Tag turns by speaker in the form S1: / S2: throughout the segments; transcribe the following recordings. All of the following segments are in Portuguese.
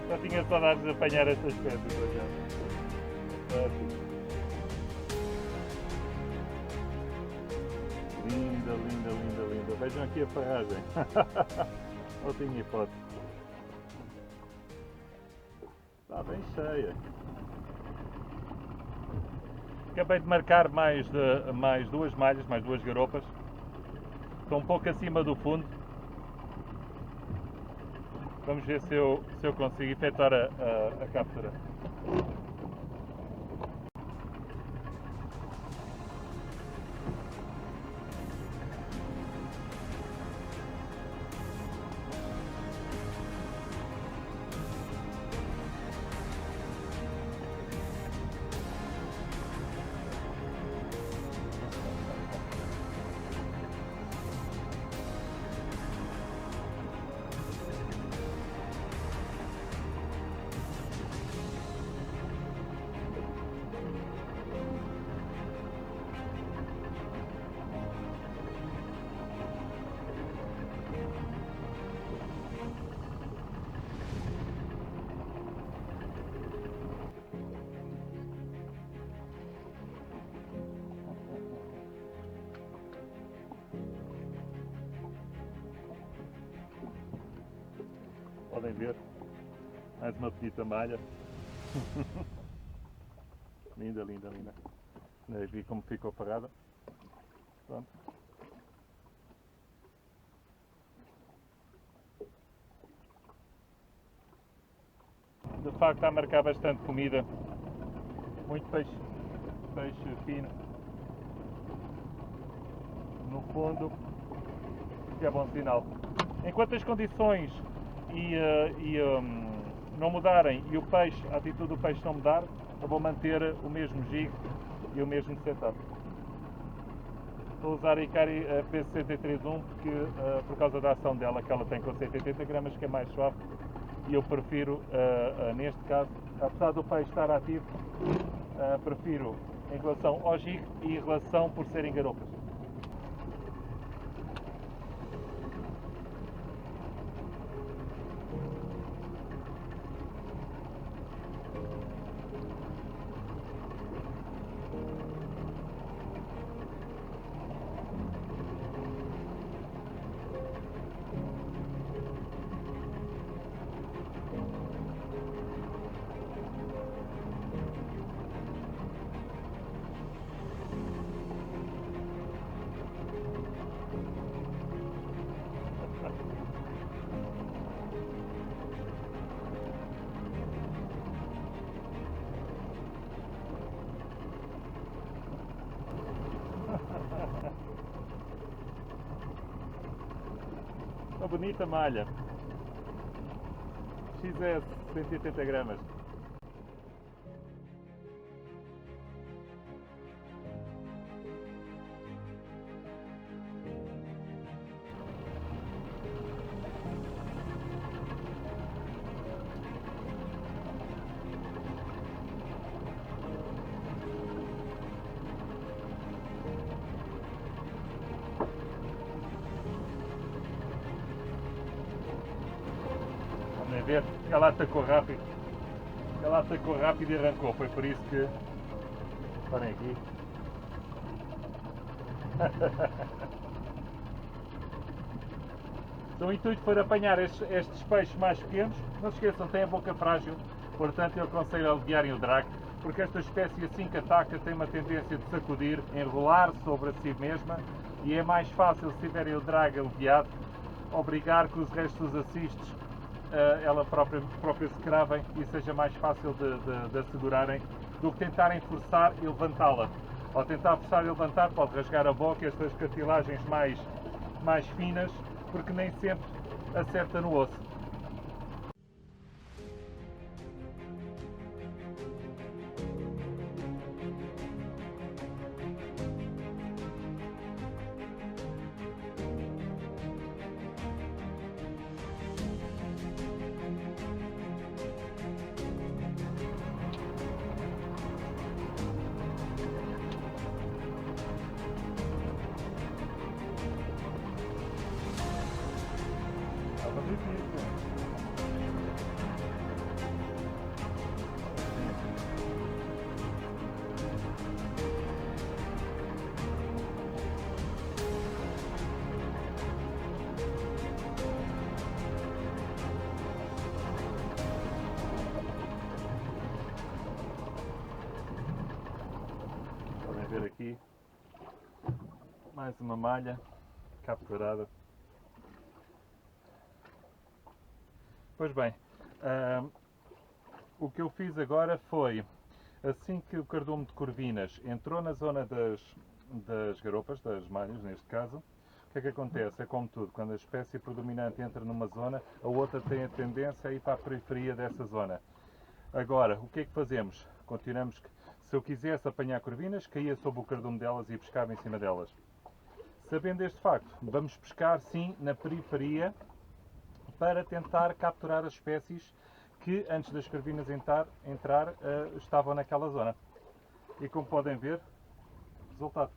S1: Já tinha saudades de apanhar estas pedras. Linda, linda, linda, linda. Vejam aqui a farragem. Não tinha hipótese. Está bem cheia. Acabei de marcar mais duas malhas, mais duas garopas. Estão um pouco acima do fundo. Vamos ver se eu consigo efetuar a captura. Podem ver, mais uma petita malha. Linda, linda, linda. Vi como ficou parada. Pronto. De facto está a marcar bastante comida. Muito peixe fino. No fundo, que é bom sinal. Enquanto as condições não mudarem e a atitude do peixe não mudar, eu vou manter o mesmo jig e o mesmo setup. Estou a usar a Ikari P631 porque, por causa da ação dela, que ela tem com 180 gramas, que é mais suave, e eu prefiro, neste caso, apesar do peixe estar ativo, prefiro em relação ao jig e em relação por serem garopas. Uma bonita malha. XS 180 gramas. Podem ver, ela atacou rápido. Ela atacou rápido e arrancou. Foi por isso que... Parem aqui. Se o intuito for apanhar estes peixes mais pequenos, não se esqueçam, têm a boca frágil, portanto eu aconselho a aliviarem o drag, porque esta espécie assim que ataca tem uma tendência de sacudir, enrolar sobre si mesma, e é mais fácil, se tiverem o drag aliviado, obrigar que os restos dos assistes ela própria se cravem e seja mais fácil de assegurarem do que tentarem forçar e levantá-la. Ao tentar forçar e levantar pode rasgar a boca, estas cartilagens mais finas, porque nem sempre acerta no osso. Estava difícil. Podem ver aqui mais uma malha capturada. Pois bem, o que eu fiz agora foi, assim que o cardume de corvinas entrou na zona das garopas, das malhas neste caso, o que é que acontece? É como tudo, quando a espécie predominante entra numa zona, a outra tem a tendência a ir para a periferia dessa zona. Agora, o que é que fazemos? Continuamos, se eu quisesse apanhar corvinas, caía sob o cardume delas e pescava em cima delas. Sabendo este facto, vamos pescar sim na periferia, para tentar capturar as espécies que antes das corvinas entrar estavam naquela zona. E como podem ver, resultado.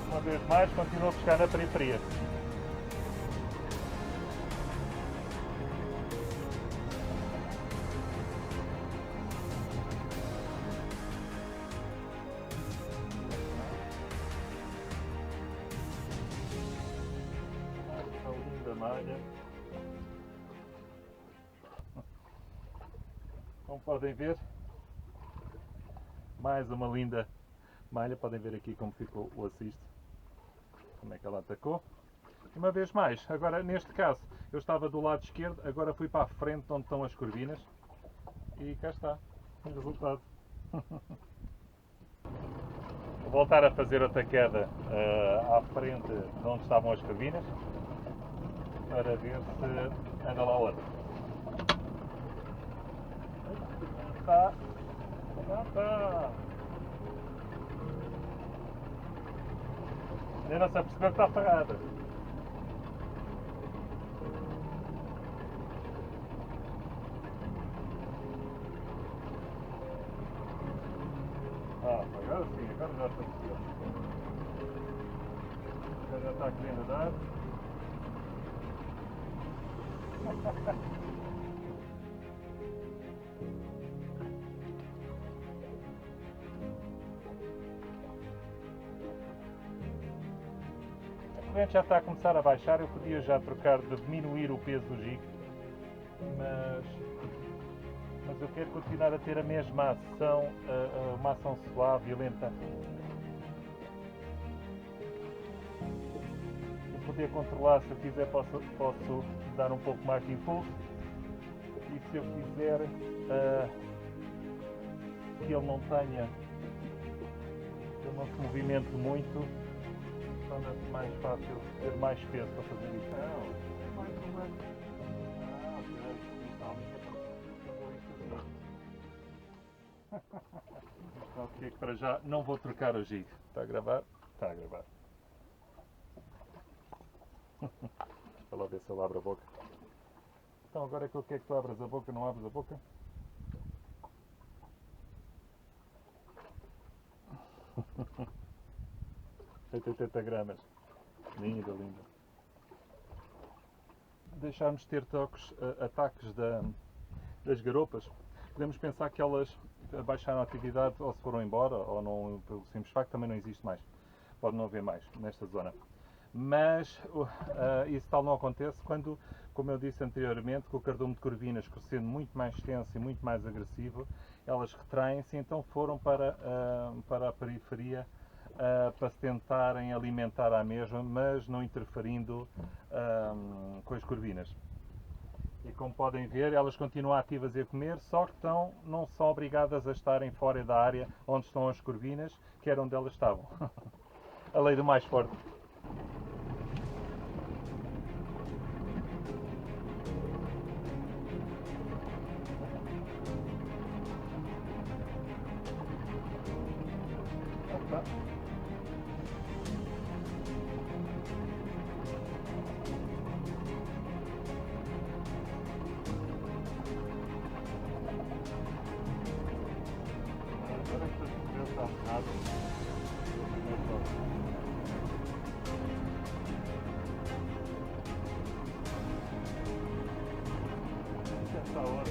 S1: Uma vez mais, continuo a pescar na periferia. Malha. Como podem ver, mais uma linda malha. Podem ver aqui como ficou o assiste, como é que ela atacou. E uma vez mais, agora neste caso eu estava do lado esquerdo, agora fui para a frente onde estão as corvinas e cá está o resultado. Vou voltar a fazer outra queda à frente de onde estavam as corvinas, para ver se anda lá outra. Já está. Ainda não se apercebeu que está apagada. Agora sim, agora já está aqui. Agora já está a querer nadar. A corrente já está a começar a baixar, eu podia já trocar de diminuir o peso do jig, mas eu quero continuar a ter a mesma ação, uma ação suave e lenta. E poder controlar, se eu quiser posso dar um pouco mais de impulso, e se eu quiser que ele não tenha, que ele não se movimente muito, torna-se mais fácil ter mais peso para fazer isso. Não, mais uma. Ok, para já não vou trocar o jig. Está a gravar? Está a gravar. Deixa lá ver se ele abre a boca. Então agora é que eu quero que tu abras a boca, não abres a boca? 180 gramas. Linda, linda. deixarmos de ter ataques das garopas, podemos pensar que elas baixaram a atividade ou se foram embora, ou não, pelo simples facto também não existe mais. Pode não haver mais nesta zona. Mas isso tal não acontece quando, como eu disse anteriormente, com o cardume de corvinas crescendo muito mais extenso e muito mais agressivo, elas retraem-se e então foram para a periferia para se tentarem alimentar à mesma, mas não interferindo com as corvinas. E como podem ver, elas continuam ativas e a comer, só que não são obrigadas a estarem fora da área onde estão as corvinas, que era onde elas estavam. A lei do mais forte. Opa. Agora esta senhora está amarrada. Já está a hora.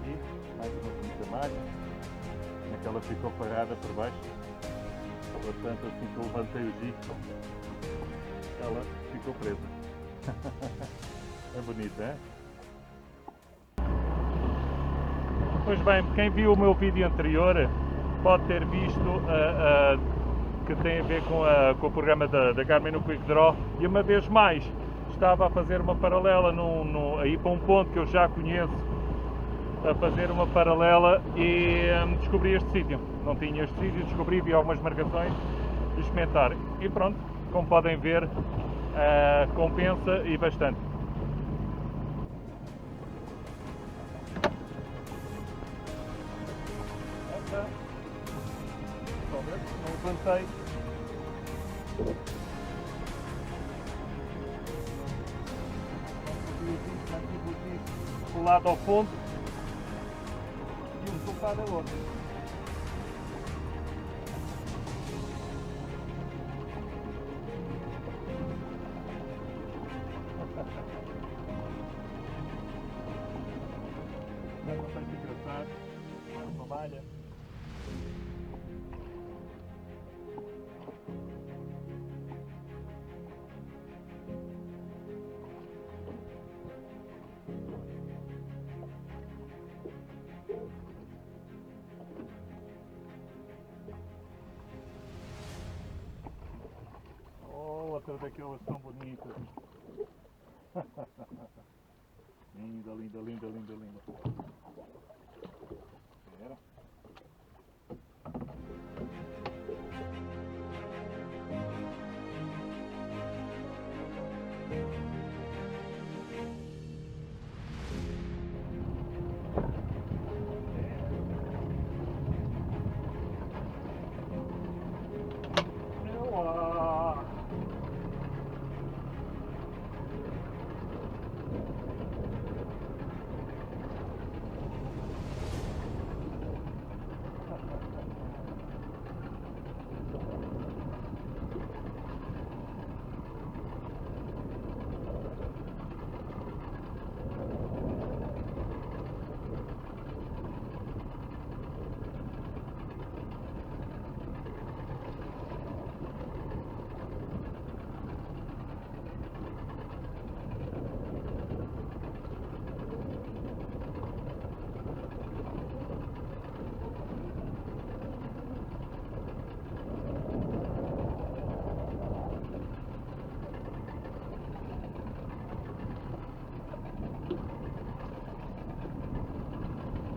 S1: E mais uma bonita malha. Como é que ela ficou parada por baixo. Portanto, assim que eu levantei o jico, ela ficou presa. É bonito, é? Pois bem, quem viu o meu vídeo anterior pode ter visto que tem a ver com o programa da Garmin no Quick Draw, e uma vez mais estava a fazer uma paralela aí para um ponto que eu já conheço, a fazer uma paralela e descobri este sítio. Não tinha este sítio, descobri, vi algumas marcações e experimentar. E pronto, como podem ver, compensa e bastante. Não levantei. Um lado ao fundo e um soltado ao outro. Não consegue engraçar. Uma malha. Outra daquelas tão bonitas. Linda, linda, linda, linda, linda. Espera.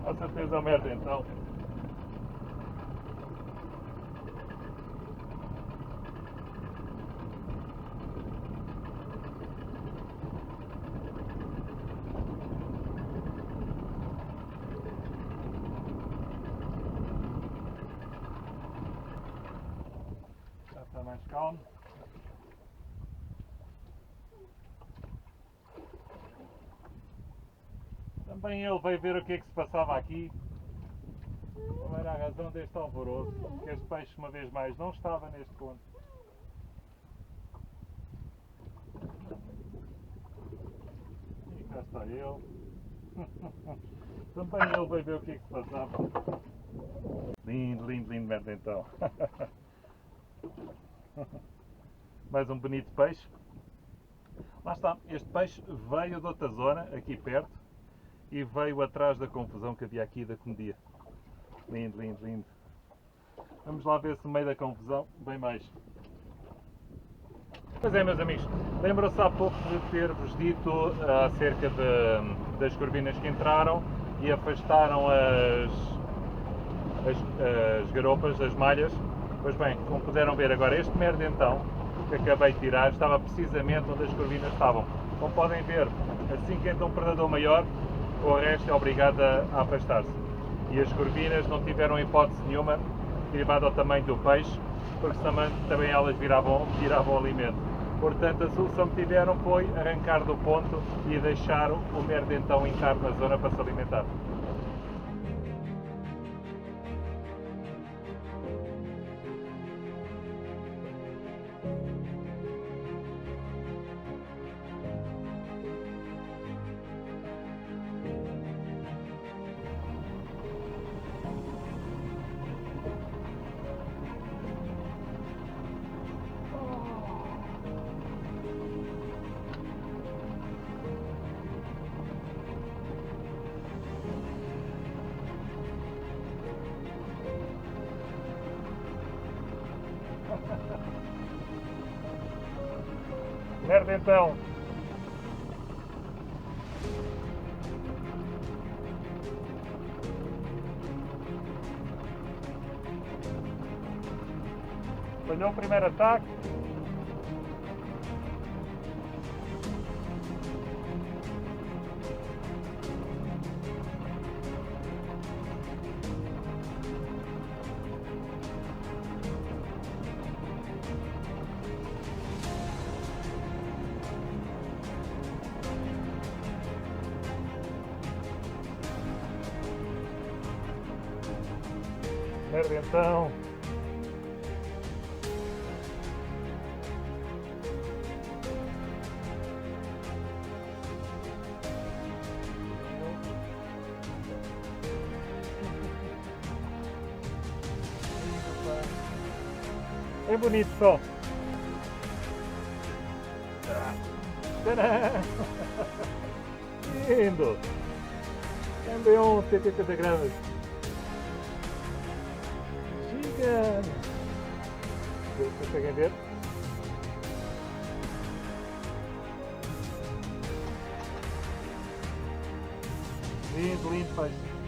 S1: Com certeza é merda então. Já está mais calmo. Também ele veio ver o que é que se passava aqui. Qual era a razão deste alvoroço? Que este peixe, uma vez mais, não estava neste ponto. cá está ele. Também ele vai ver o que é que se passava. Lindo, lindo, lindo merda então. Mais um bonito peixe. Lá está, este peixe veio de outra zona, aqui perto, e veio atrás da confusão que havia aqui da comedia. Lindo, lindo, lindo. Vamos lá ver se no meio da confusão vem mais. Pois é, meus amigos, lembram-se há pouco de ter-vos dito acerca das corvinas que entraram e afastaram as garopas, as malhas. Pois bem, como puderam ver agora, este merdentão que acabei de tirar estava precisamente onde as corvinas estavam. Como podem ver, assim que entra um predador maior, o resto é obrigado a afastar-se. E as corvinas não tiveram hipótese nenhuma, derivado ao tamanho do peixe, porque também elas viravam alimento. Portanto, a solução que tiveram foi arrancar do ponto e deixar o merdentão entrar na zona para se alimentar. Merdentão! Falhou o primeiro ataque. Merdentão! É bonito só. Tcharam! Lindo! Campeão 70 gramas. Gigante! Vocês conseguem ver? Lindo, lindo peixe.